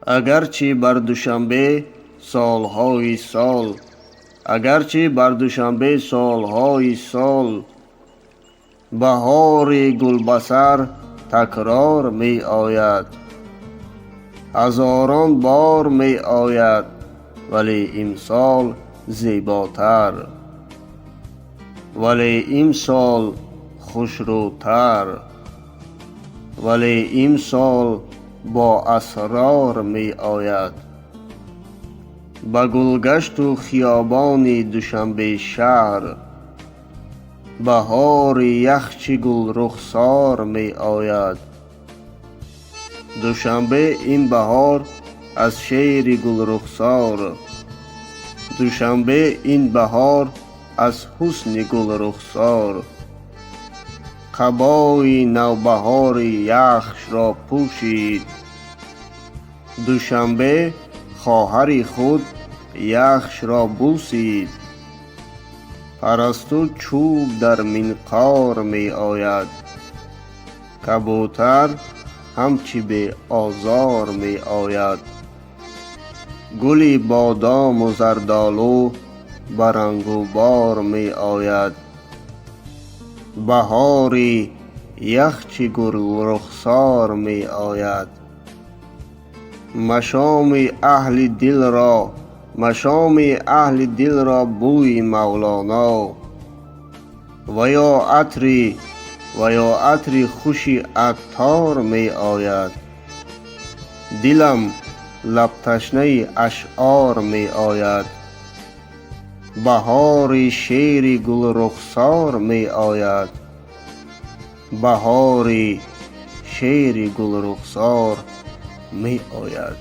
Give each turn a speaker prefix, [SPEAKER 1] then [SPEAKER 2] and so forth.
[SPEAKER 1] اگرچه بر دوشنبه سالهای سال، اگرچه بر دوشنبه سالهای سال، بهار گلبسر تکرار می آید. هزاران بار می آید ولی امسال زیباتر، ولی امسال خوشروتر، ولی امسال با اسرار می آید. به گلگشت و خیابان دوشنبه شهر، بهار یخچی گل رخسار می آید. دوشنبه این بهار از شعر گل رخسار، دوشنبه این بهار از حسن گل رخسار. قبای نوبهار یخش را پوشید، دوشنبه خواهر خود یخش را بوسید. پرستو چوب در منقار می آید، کبوتر همچی به آزار می آید. گلی بادام و زردالو برنگ و بار می آید. بهاری یخچی گل رخسار می آید. مشام اهل دل را، مشام اهل دل را بوی مولانا، و یا عطری و یا عطر خوشی عطار می آید. دلم لب تشنه اشعار می آید، بهار شعر گل رخسار می آید. بهار شعر گل رخسار می آید.